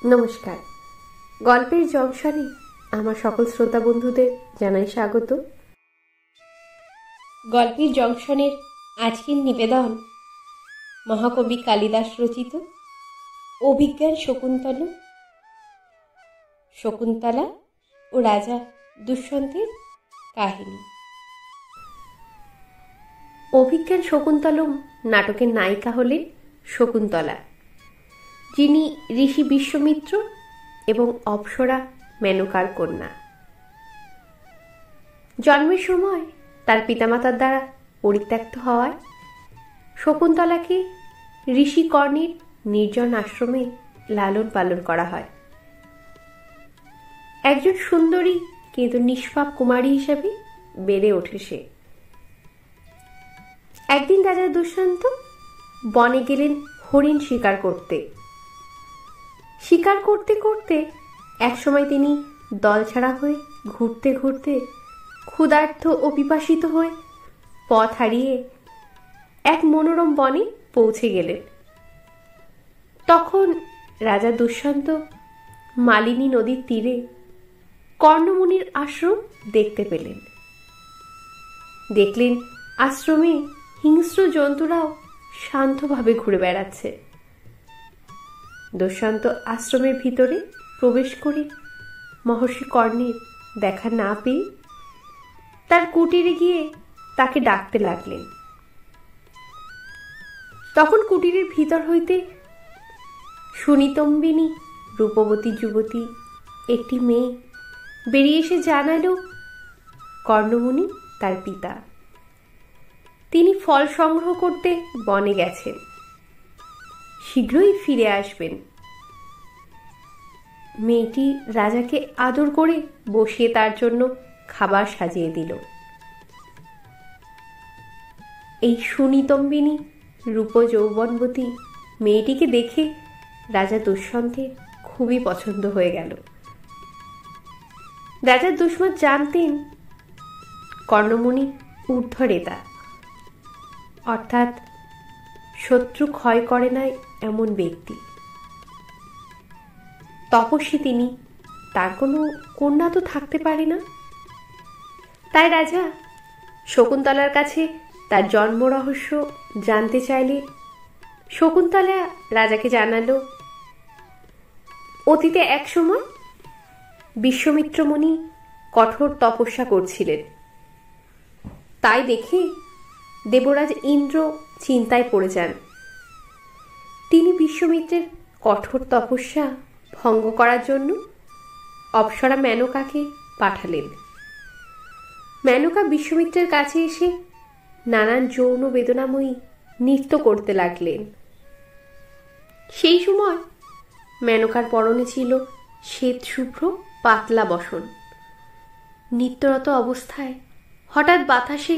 নমস্কার। গল্পের জংশনে আমার সকল শ্রোতা বন্ধুদের জানাই স্বাগত। গল্পের জংশনের আজকের নিবেদন মহাকবি কালিদাস রচিত অভিজ্ঞান শকুন্তলা, শকুন্তলা ও রাজা দুষ্যন্তের কাহিনী। অভিজ্ঞান শকুন্তলম নাটকের নায়িকা হলেন শকুন্তলা, যিনি ঋষি বিশ্বমিত্র এবং অপ্সরা মেনকার কন্যা। জন্মের সময় তার পিতামাতার দ্বারা পরিত্যক্ত হওয়ায় শকুন্তলাকে ঋষি কর্ণের নির্জন আশ্রমে লালন পালন করা হয়। একজন সুন্দরী কিন্তু নিষ্পাপ কুমারী হিসেবে বেড়ে ওঠে সে। একদিন রাজা দুষ্যন্ত বনে গেলেন হরিণ শিকার করতে। শিকার করতে করতে একসময় তিনি দলছাড়া হয়ে ঘুরতে ঘুরতে ক্ষুধার্ত ও পিপাসিত হয়ে পথ হারিয়ে এক মনোরম বনে পৌঁছে গেলেন। তখন রাজা দুষ্যন্ত মালিনী নদীর তীরে কর্ণমুনির আশ্রম দেখতে পেলেন। দেখলেন আশ্রমে হিংস্র জন্তুরাও শান্তভাবে ঘুরে বেড়াচ্ছে। দুষ্যন্ত আশ্রমের ভিতরে প্রবেশ করে মহর্ষি কর্ণের দেখা না পেয়ে তার কুটিরে গিয়ে তাকে ডাকতে লাগলেন। তখন কুটিরের ভিতর হইতে সুনিতম্বিনী রূপবতী যুবতী একটি মেয়ে বেরিয়ে এসে জানালো কর্ণমুনি তার পিতা। তিনি ফল সংগ্রহ করতে বনে গেছেন, শীঘ্রই ফিরে আসবেন। মেয়েটি রাজাকে আদর করে বসিয়ে তার জন্য খাবার সাজিয়ে দিল। এই সুনিতম্বিনী রূপ যৌবনবতী মেয়েটিকে দেখে রাজা দুষ্যন্তের খুবই পছন্দ হয়ে গেল। রাজা দুষ্মন্ত জানতেন কর্ণমুনি ঊর্ধ্বরেতা, অর্থাৎ শত্রু ক্ষয় করে নাই এমন ব্যক্তি। তপস্বী তিনি, তার কোনো কন্যা তো থাকতে পারে না। তাই রাজা শকুন্তলার কাছে তার জন্ম রহস্য জানতে চাইলে শকুন্তলা রাজাকে জানালো অতীতে এক সময় বিশ্বমিত্র মুনি কঠোর তপস্যা করছিলেন। তাই দেখে দেবরাজ ইন্দ্র চিন্তায় পড়ে যান। তিনি বিশ্বমিত্রের কঠোর তপস্যা ভঙ্গ করার জন্য অপ্সরা মেনকাকে পাঠালেন। মেনকা বিশ্বমিত্রের কাছে এসে নানান যৌন বেদনাময়ী নৃত্য করতে লাগলেন। সেই সময় মেনকার পরনে ছিল শ্বেত শুভ্র পাতলা বসন। নৃত্যরত অবস্থায় হঠাৎ বাতাসে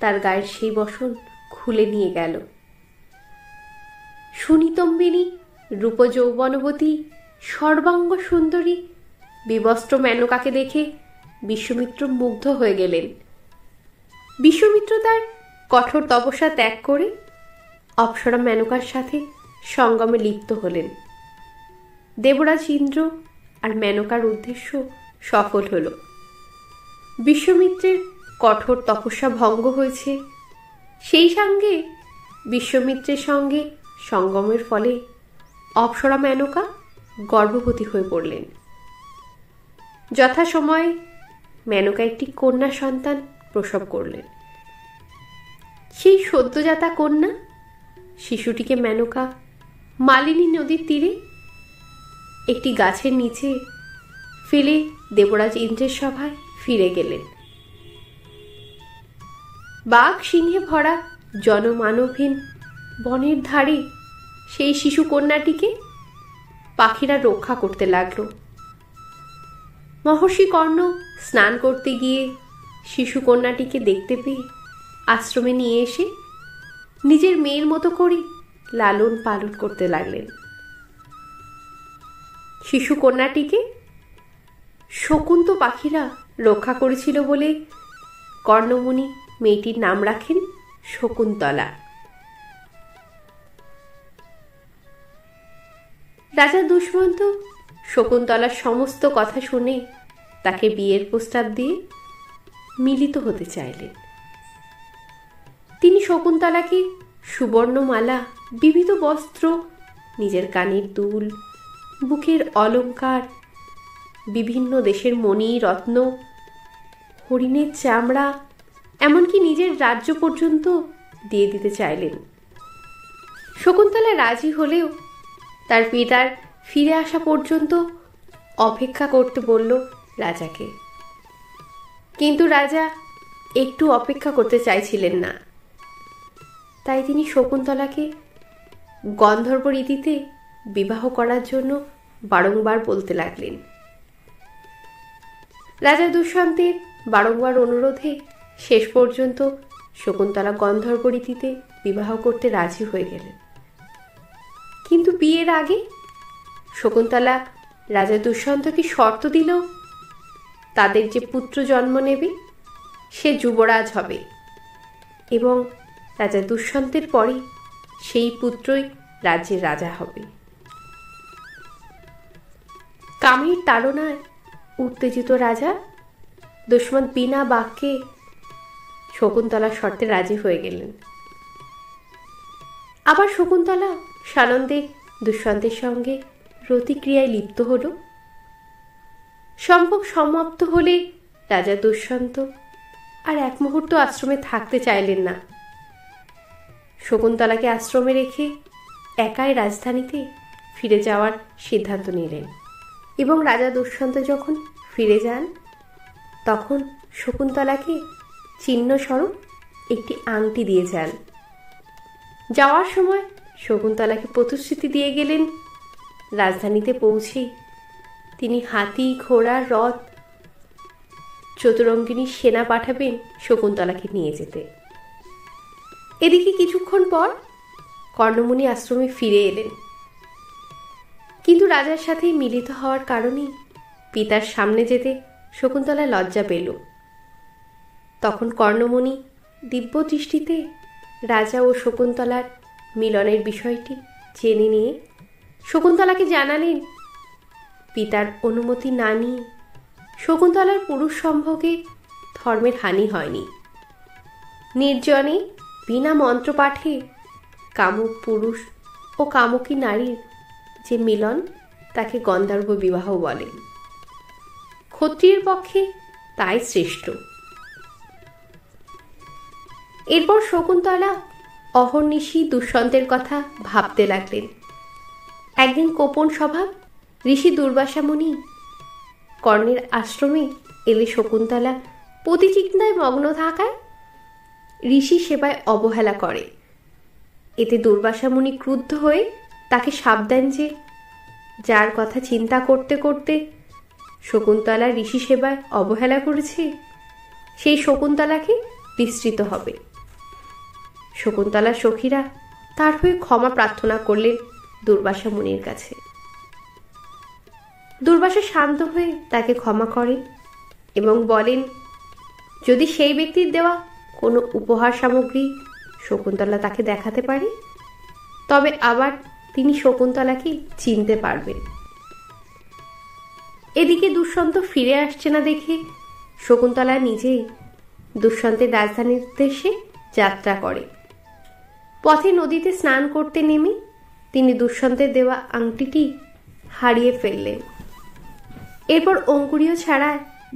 তার গায়ের সেই বসন খুলে নিয়ে গেল। সুনিতম্বিনী রূপ যৌবনবতী সর্বাঙ্গ সুন্দরী বিবস্ত্র মেনকাকে দেখে বিশ্বমিত্র মুগ্ধ হয়ে গেলেন। বিশ্বমিত্র তার কঠোর তপস্যা ত্যাগ করে অপ্সরা মেনকার সাথে সঙ্গমে লিপ্ত হলেন। দেবরাজ ইন্দ্র আর মেনকার উদ্দেশ্য সফল হল। বিশ্বমিত্রের কঠোর তপস্যা ভঙ্গ হয়েছে। সেই সঙ্গে বিশ্বমিত্রের সঙ্গে সঙ্গমের ফলে অপ্সরা মেনকা গর্ভবতী হয়ে পড়লেন। যথাসময়ে মেনকা একটি কন্যা সন্তান প্রসব করলেন। সেই সদ্যজাতা কন্যা শিশুটিকে মেনকা মালিনী নদীর তীরে একটি গাছের নিচে ফেলে দেবরাজ ইন্দ্রের সভায় ফিরে গেলেন। বাঘ সিংহে ভরা জনমানবহীন বনের ধারে সেই শিশু কন্যাটিকে পাখিরা রক্ষা করতে লাগলো। মহর্ষি কর্ণ স্নান করতে গিয়ে শিশু কন্যাটিকে দেখতে পেয়ে আশ্রমে নিয়ে এসে নিজের মেয়ের মতো করে লালন পালন করতে লাগলেন। শিশু কন্যাটিকে শকুন্ত পাখিরা রক্ষা করেছিল বলে কর্ণমুনি মেয়েটির নাম রাখেন শকুন্তলা। রাজা দুষ্মন্ত শকুন্তলার সমস্ত কথা শুনে তাকে বিয়ের প্রস্তাব দিয়ে মিলিত হতে চাইলেন। তিনি শকুন্তলাকে সুবর্ণমালা, বিবিধ বস্ত্র, নিজের কানের দুল, বুকের অলঙ্কার, বিভিন্ন দেশের মণি রত্ন, হরিণের চামড়া, এমনকি নিজের রাজ্য পর্যন্ত দিয়ে দিতে চাইলেন। শকুন্তলা রাজি হলেও তার পিতার ফিরে আসা পর্যন্ত অপেক্ষা করতে বলল রাজাকে। কিন্তু রাজা একটু অপেক্ষা করতে চাইছিলেন না। তাই তিনি শকুন্তলাকে গন্ধর্ব রীতিতে বিবাহ করার জন্য বারংবার বলতে লাগলেন। রাজা দুষ্যন্তের বারংবার অনুরোধে শেষ পর্যন্ত শকুন্তলা গন্ধর্ব রীতিতে বিবাহ করতে রাজি হয়ে গেলেন। কিন্তু বিয়ের আগে শকুন্তলা রাজা দুষ্যন্তকে শর্ত দিল তাদের যে পুত্র জন্ম নেবে সে যুবরাজ হবে এবং রাজা দুষ্যন্তের পরে সেই পুত্রই রাজ্যের রাজা হবে। কামের তাড়নায় উত্তেজিত রাজা দুষ্মন্ত বিনা বাক্যে শকুন্তলার শর্তে রাজি হয়ে গেলেন। আবার শকুন্তলা সানন্দে দুষ্যন্তের সঙ্গে রতিক্রিয়ায় লিপ্ত হল। সম্ভোগ সমাপ্ত হলে রাজা দুষ্যন্ত আর এক মুহূর্ত আশ্রমে থাকতে চাইলেন না। শকুন্তলাকে আশ্রমে রেখে একাই রাজধানীতে ফিরে যাওয়ার সিদ্ধান্ত নিলেন এবং রাজা দুষ্যন্ত যখন ফিরে যান তখন শকুন্তলাকে চিহ্নস্বরূপ একটি আংটি দিয়ে যান। যাওয়ার সময় শকুন্তলাকে প্রতিশ্রুতি দিয়ে গেলেন রাজধানীতে পৌঁছেই তিনি হাতি, ঘোড়া, রথ, চতুরঙ্গিনী সেনা পাঠাবেন শকুন্তলাকে নিয়ে যেতে। এদিকে কিছুক্ষণ পর কর্ণমুনি আশ্রমে ফিরে এলেন, কিন্তু রাজার সাথে মিলিত হওয়ার কারণে পিতার সামনে যেতে শকুন্তলা লজ্জা পেল। তখন কর্ণমুনি দিব্য দৃষ্টিতে রাজা ও শকুন্তলার মিলনের বিষয়টি জেনে নিয়ে শকুন্তলাকে জানালেন পিতার অনুমতি না নিয়ে শকুন্তলার পুরুষ সম্ভোগে ধর্মের হানি হয়নি। নির্জনে বিনা মন্ত্রপাঠে কামুক পুরুষ ও কামুকী নারীর যে মিলন তাকে গন্ধর্ব বিবাহ বলেন। ক্ষত্রিয়ের পক্ষে তাই শ্রেষ্ঠ। এরপর শকুন্তলা অহর্নিশি দুষ্যন্তের কথা ভাবতে লাগলেন। একদিন গোপন স্বভাব ঋষি দুর্বাসা মুনি কর্ণের আশ্রমে এলে শকুন্তলা প্রতিচিন্তায় মগ্ন থাকায় ঋষি সেবায় অবহেলা করে। এতে দুর্বাসা মুনি ক্রুদ্ধ হয়ে তাকে শাপ দেন যে যার কথা চিন্তা করতে করতে শকুন্তলা ঋষি সেবায় অবহেলা করেছে সেই শকুন্তলাকে বিস্তৃত হবে। শকুন্তলার সখীরা তার হয়ে ক্ষমা প্রার্থনা করলেন দুর্বাসা মুনির কাছে। দুর্বাসা শান্ত হয়ে তাকে ক্ষমা করেন এবং বলেন যদি সেই ব্যক্তির দেওয়া কোনো উপহার সামগ্রী শকুন্তলা তাকে দেখাতে পারে তবে আবার তিনি শকুন্তলাকে চিনতে পারবেন। এদিকে দুষ্যন্ত ফিরে আসছে না দেখে শকুন্তলা নিজেই দুষ্যন্তের রাজধানীর উদ্দেশ্যে যাত্রা করে। পথে নদীতে স্নান করতে নেমে তিনি দুষ্যন্তের দেওয়া আংটিটি হারিয়ে ফেললেন। এরপর অঙ্কুরীয় ছাড়া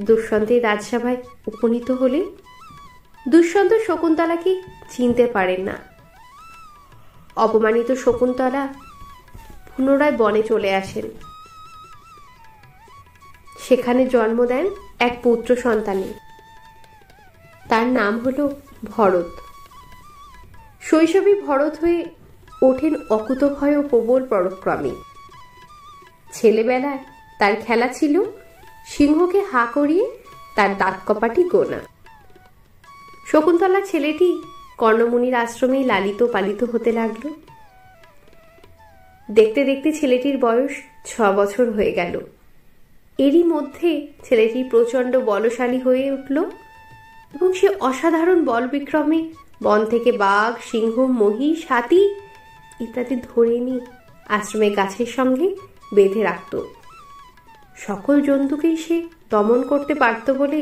দুষ্যন্তের রাজসভায় উপনীত হলে দুষ্যন্ত শকুন্তলাকে চিনতে পারেন না। অপমানিত শকুন্তলা পুনরায় বনে চলে আসেন। সেখানে জন্ম দেন এক পুত্র সন্তানের। তার নাম হলো ভরত। শৈশবে ভরত হয়ে ওঠেন অকুতভয় ও প্রবল পরাক্রমী। ছেলেবেলায় তার খেলা ছিল সিংহকে হা করিয়ে তার দাঁত কপাটি গোনা। শকুন্তলা ছেলেটি কর্ণমুনির আশ্রমেই লালিত পালিত হতে লাগলো। দেখতে দেখতে ছেলেটির বয়স 6 বছর হয়ে গেল। এরই মধ্যে ছেলেটি প্রচণ্ড বলশালী হয়ে উঠল এবং সে অসাধারণ বল বিক্রমে বন থেকে বাঘ, সিংহ, মহিষ, হাতি ইত্যাদি ধরে নিয়ে আশ্রমে গাছের সঙ্গে বেঁধে রাখত। সকল জন্তুকেই সে দমন করতে পারত বলে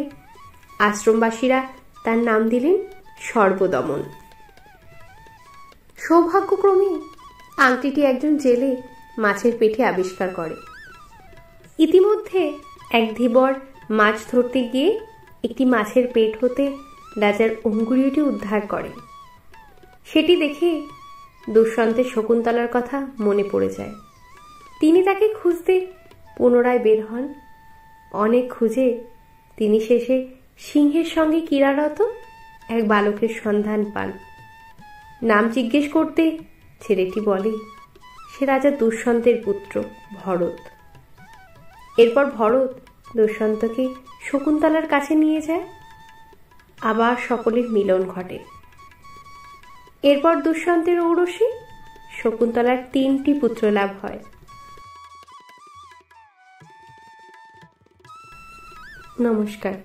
আশ্রমবাসীরা তার নাম দিলেন সর্বদমন। সৌভাগ্যক্রমে আংটিটি একজন জেলে মাছের পেটে আবিষ্কার করে। ইতিমধ্যে এক ধীবর মাছ ধরতে গিয়ে একটি মাছের পেট হতে রাজার অঙ্গুরীয়টি উদ্ধার করে। সেটি দেখে দুষ্যন্তের শকুন্তলার কথা মনে পড়ে যায়। তিনি তাকে খুঁজতে পুনরায় বের হন। অনেক খুঁজে তিনি শেষে সিংহের সঙ্গে ক্রীড়ারত এক বালকের সন্ধান পান। নাম জিজ্ঞেস করতে ছেলেটি বলে সে রাজা দুষ্যন্তের পুত্র ভরত। এরপর ভরত দুষ্যন্তকে শকুন্তলার কাছে নিয়ে যায়। আবার সকলের মিলন ঘটে। এরপর দুষ্যন্তের ঔরসে শকুন্তলার 3টি পুত্র লাভ হয়। নমস্কার।